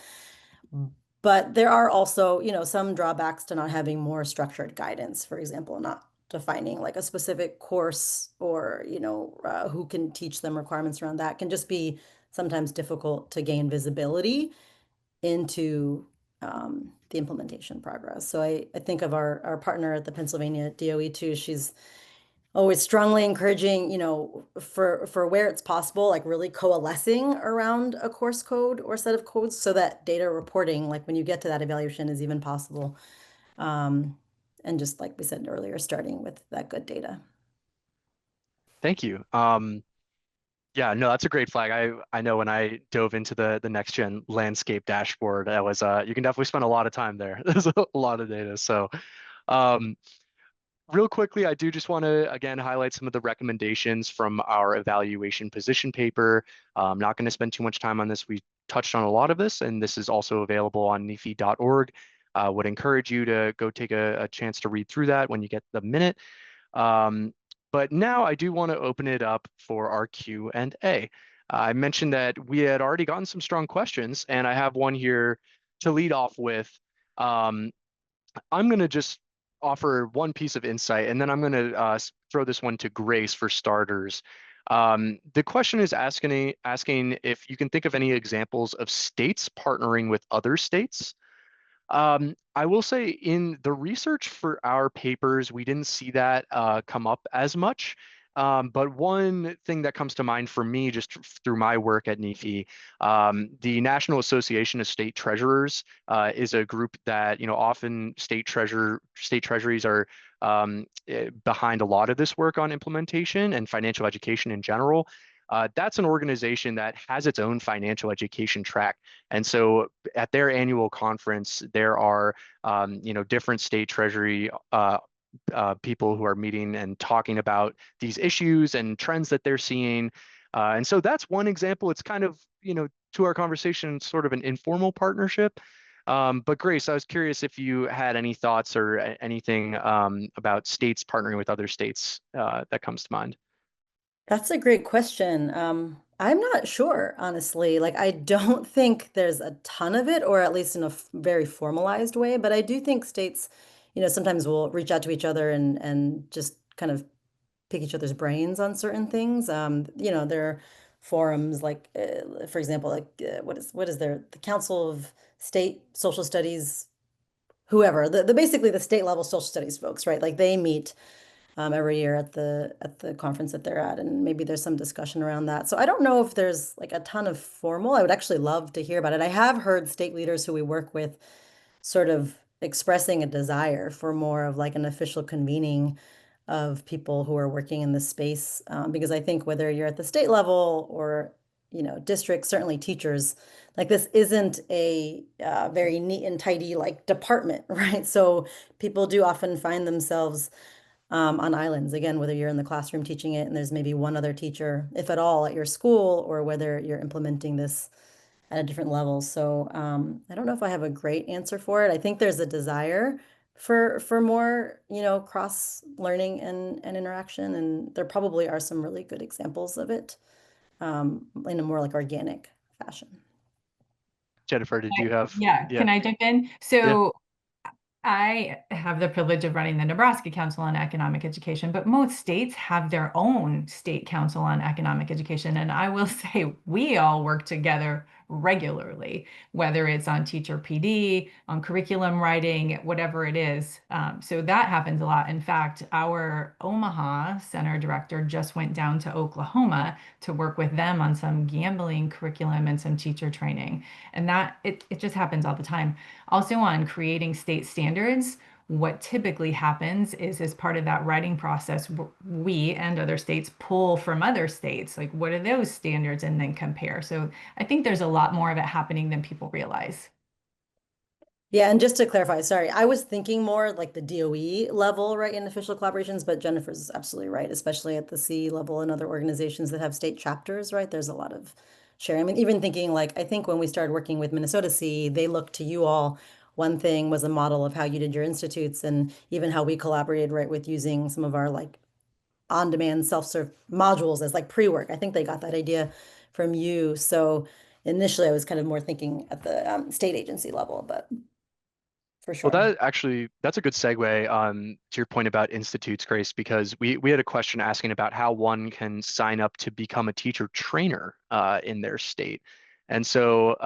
But there are also, some drawbacks to not having more structured guidance, for example, not defining like a specific course or, who can teach them, requirements around that can just be sometimes difficult to gain visibility into the implementation progress. So I think of our partner at the Pennsylvania DOE too. She's always strongly encouraging, for where it's possible, like really coalescing around a course code or set of codes so that data reporting, like when you get to that evaluation, is even possible. And just like we said earlier, starting with that good data. Thank you. Yeah, no, that's a great flag. I know when I dove into the next gen landscape dashboard, that was you can definitely spend a lot of time there. There's a lot of data. So real quickly, I do just want to again highlight some of the recommendations from our evaluation position paper. I'm not going to spend too much time on this. We touched on a lot of this, and this is also available on nefe.org. Would encourage you to go take a chance to read through that when you get the minute. But now I do want to open it up for our Q&A. I mentioned that we had already gotten some strong questions, and I have one here to lead off with. I'm going to just offer one piece of insight, and then I'm going to throw this one to Grace for starters. The question is asking if you can think of any examples of states partnering with other states. I will say in the research for our papers, we didn't see that come up as much. But one thing that comes to mind for me, just through my work at NEFE, the National Association of State Treasurers is a group that, often state treasuries are behind a lot of this work on implementation and financial education in general. That's an organization that has its own financial education track. And so at their annual conference, there are, different state treasury people who are meeting and talking about these issues and trends that they're seeing. And so that's one example. It's kind of, to our conversation, sort of an informal partnership. But Grace, I was curious if you had any thoughts or anything about states partnering with other states that comes to mind. That's a great question. I'm not sure, honestly. Like, I don't think there's a ton of it, or at least in a very formalized way. But I do think states, sometimes will reach out to each other and just kind of pick each other's brains on certain things. There are forums like, for example, like what is there? The Council of State Social Studies, whoever, the basically the state level social studies folks, right? Like they meet every year at the conference that they're at, and maybe there's some discussion around that. So I don't know if there's like a ton of formal. I would actually love to hear about it. I have heard state leaders who we work with sort of expressing a desire for more of like an official convening of people who are working in this space, because I think whether you're at the state level or districts, certainly teachers, like this isn't a very neat and tidy like department, right? So people do often find themselves on islands, again, whether you're in the classroom teaching it and there's maybe one other teacher, if at all, at your school, or whether you're implementing this at a different level. So I don't know if I have a great answer for it. I think there's a desire for more, cross learning and interaction, and there probably are some really good examples of it in a more like organic fashion. Jennifer, did you have? Yeah, Yeah. can I jump in? Yeah. So I have the privilege of running the Nebraska Council on Economic Education, but most states have their own state council on economic education. And I will say we all work together regularly, whether it's on teacher PD, on curriculum writing, whatever it is. So that happens a lot. In fact, our Omaha center director just went down to Oklahoma to work with them on some gambling curriculum and some teacher training. And that it just happens all the time. Also on creating state standards, what typically happens is as part of that writing process, we and other states pull from other states, like what are those standards, and then compare. So I think there's a lot more of it happening than people realize. Yeah, and just to clarify, sorry, I was thinking more like the DOE level, right, in official collaborations, but Jennifer's absolutely right, especially at the C level and other organizations that have state chapters, right? There's a lot of sharing. I mean, even thinking like, I think when we started working with Minnesota C, they looked to you all. One thing was a model of how you did your institutes, and even how we collaborated, right, with using some of our like on-demand self-serve modules as like pre-work. I think they got that idea from you. So initially I was kind of more thinking at the state agency level, but for Well, sure. that's a good segue to your point about institutes, Grace, because we had a question asking about how one can sign up to become a teacher trainer in their state. And so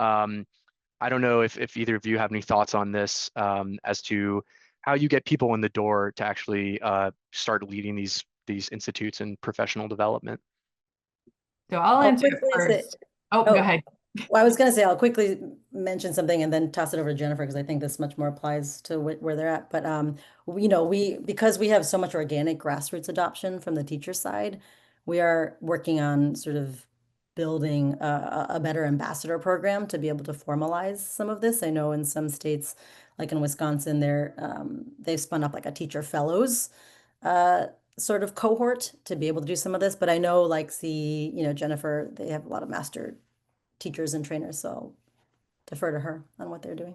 I don't know if either of you have any thoughts on this as to how you get people in the door to actually start leading these institutes and professional development. So I'll I'll answer it quickly say, first. Oh, go oh, ahead. well, I was going to say, I'll quickly mention something and then toss it over to Jennifer, because I think this much more applies to where they're at. But, because we have so much organic grassroots adoption from the teacher side, we are working on sort of building a better ambassador program to be able to formalize some of this. I know in some states, like in Wisconsin, they've spun up like a teacher fellows uh, sort of cohort to be able to do some of this. But I know like Jennifer, they have a lot of master teachers and trainers, so I'll defer to her on what they're doing.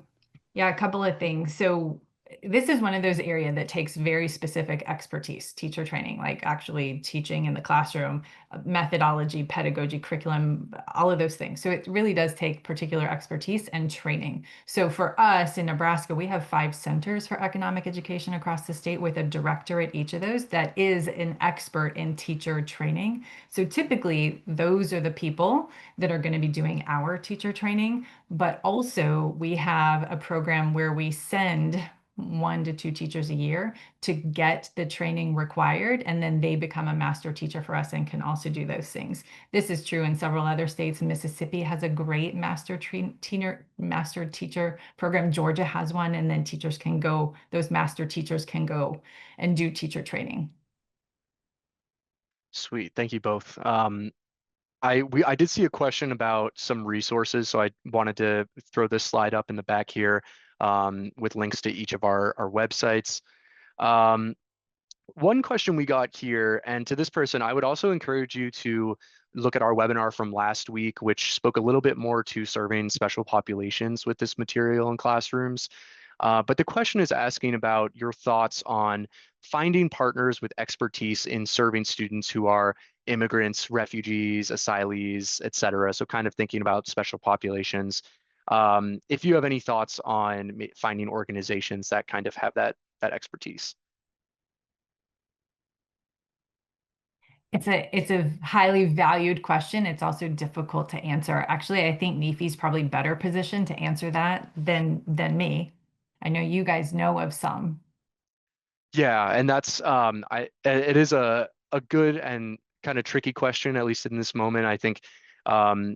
Yeah, a couple of things. So this is one of those areas that takes very specific expertise, teacher training, like actually teaching in the classroom, methodology, pedagogy, curriculum, all of those things. So it really does take particular expertise and training. So for us in Nebraska, we have 5 centers for economic education across the state with a director at each of those that is an expert in teacher training. So typically those are the people that are going to be doing our teacher training. But also we have a program where we send 1 to 2 teachers a year to get the training required, and then they become a master teacher for us and can also do those things. This is true in several other states. Mississippi has a great master teacher program. Georgia has one, and then those master teachers can go and do teacher training. Sweet, thank you both. I did see a question about some resources, so I wanted to throw this slide up in the back here with links to each of our websites. One question we got here, and to this person, I would also encourage you to look at our webinar from last week, which spoke a little bit more to serving special populations with this material in classrooms. But the question is asking about your thoughts on finding partners with expertise in serving students who are immigrants, refugees, asylees, et cetera. So kind of thinking about special populations. If you have any thoughts on finding organizations that kind of have that expertise. It's a highly valued question. It's also difficult to answer. Actually, I think NEFE is probably better positioned to answer that than me. I know you guys know of some. Yeah, and that's it is a good and kind of tricky question, at least in this moment. I think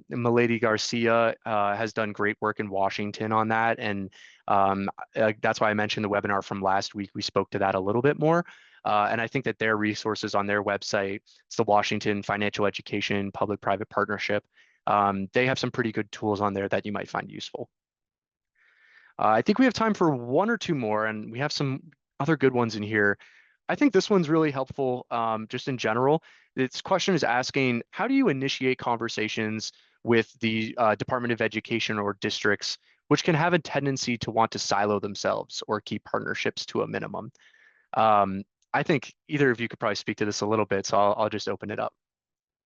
Milady Garcia has done great work in Washington on that, and that's why I mentioned the webinar from last week. We spoke to that a little bit more, and I think that their resources on their website, it's the Washington Financial Education Public-Private Partnership. They have some pretty good tools on there that you might find useful. I think we have time for one or two more, and we have some other good ones in here. I think this one's really helpful just in general. This question is asking, how do you initiate conversations with the Department of Education or districts, which can have a tendency to want to silo themselves or keep partnerships to a minimum? I think either of you could probably speak to this a little bit, so I'll just open it up.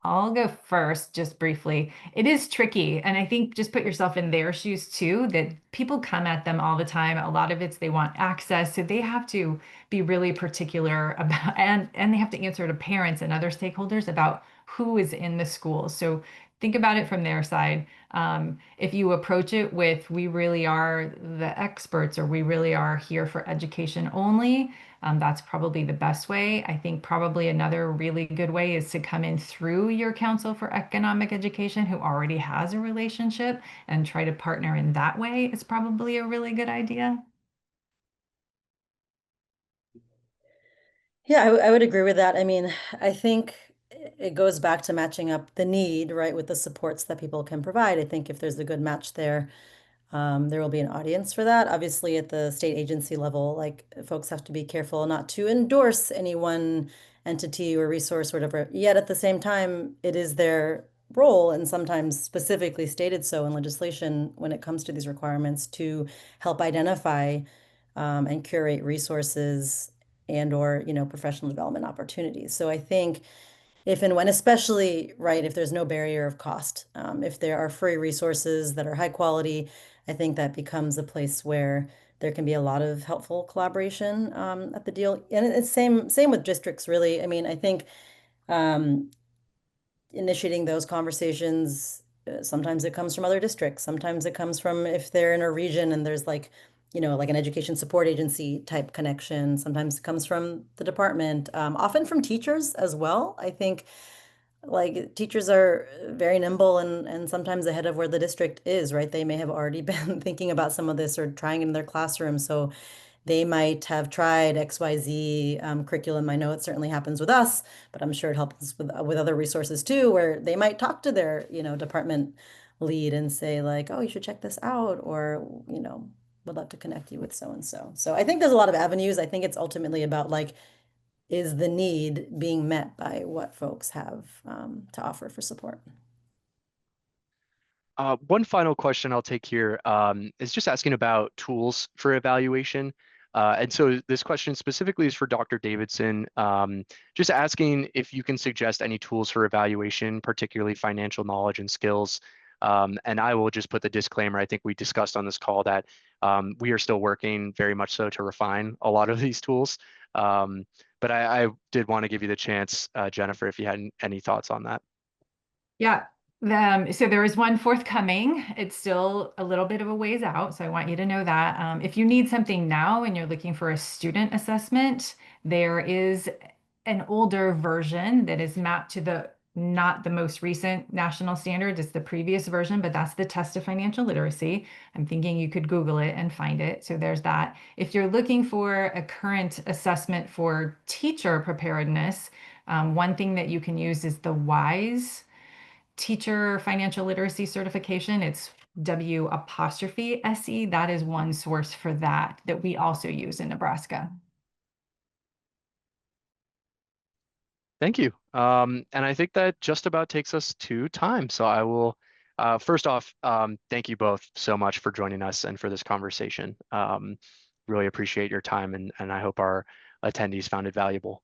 I'll go first, just briefly. It is tricky. And I think just put yourself in their shoes too, that people come at them all the time. A lot of it's they want access. So they have to be really particular about, and they have to answer to parents and other stakeholders about who is in the school. So think about it from their side. If you approach it with, we really are the experts, or we really are here for education only, that's probably the best way. I think probably another really good way is to come in through your Council for Economic Education, who already has a relationship, and try to partner in that way is probably a really good idea. Yeah, I would agree with that. I mean, I think it goes back to matching up the need, right, with the supports that people can provide. I think if there's a good match there, there will be an audience for that. Obviously, at the state agency level, like folks have to be careful not to endorse any one entity or resource or whatever. Yet at the same time, it is their role, and sometimes specifically stated so in legislation when it comes to these requirements, to help identify and curate resources and or, professional development opportunities. So I think if and when, especially, right, if there's no barrier of cost, if there are free resources that are high quality, I think that becomes a place where there can be a lot of helpful collaboration at the deal. And it's same with districts, really. I mean, I think um, initiating those conversations, sometimes it comes from other districts. Sometimes it comes from if they're in a region and there's like, like an education support agency type connection. Sometimes it comes from the department, often from teachers as well. I think like teachers are very nimble and sometimes ahead of where the district is, right? They may have already been thinking about some of this or trying it in their classroom. So they might have tried XYZ curriculum. I know it certainly happens with us, but I'm sure it helps with other resources too, where they might talk to their, department lead and say like, oh, you should check this out, or, would love to connect you with so and so. So I think there's a lot of avenues. I think it's ultimately about like, is the need being met by what folks have to offer for support? One final question I'll take here is just asking about tools for evaluation. And so this question specifically is for Dr. Davidson, just asking if you can suggest any tools for evaluation, particularly financial knowledge and skills. And I will just put the disclaimer, I think we discussed on this call that we are still working very much so to refine a lot of these tools. But I did want to give you the chance, Jennifer, if you had any thoughts on that. Yeah. So there is one forthcoming. It's still a little bit of a ways out, so I want you to know that. If you need something now and you're looking for a student assessment, there is an older version that is mapped to not the most recent national standards. It's the previous version, but that's the test of financial literacy. I'm thinking you could Google it and find it. So there's that. If you're looking for a current assessment for teacher preparedness, one thing that you can use is the WISE Teacher Financial Literacy Certification. It's W''SE. That is one source for that we also use in Nebraska. Thank you. And I think that just about takes us to time. So I will, first off, thank you both so much for joining us and for this conversation. Really appreciate your time, and I hope our attendees found it valuable.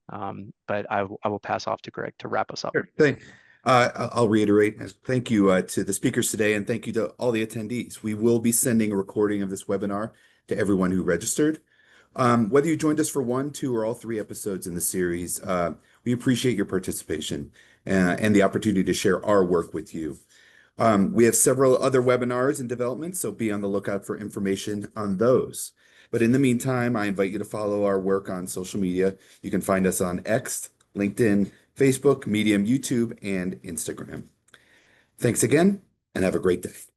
But I will pass off to Greg to wrap us up. Sure. I'll reiterate, thank you to the speakers today, and thank you to all the attendees. We will be sending a recording of this webinar to everyone who registered. Whether you joined us for 1, 2, or all 3 episodes in the series, we appreciate your participation and the opportunity to share our work with you. We have several other webinars in development, so be on the lookout for information on those. But in the meantime, I invite you to follow our work on social media. You can find us on X, LinkedIn, Facebook, Medium, YouTube, and Instagram. Thanks again, and have a great day.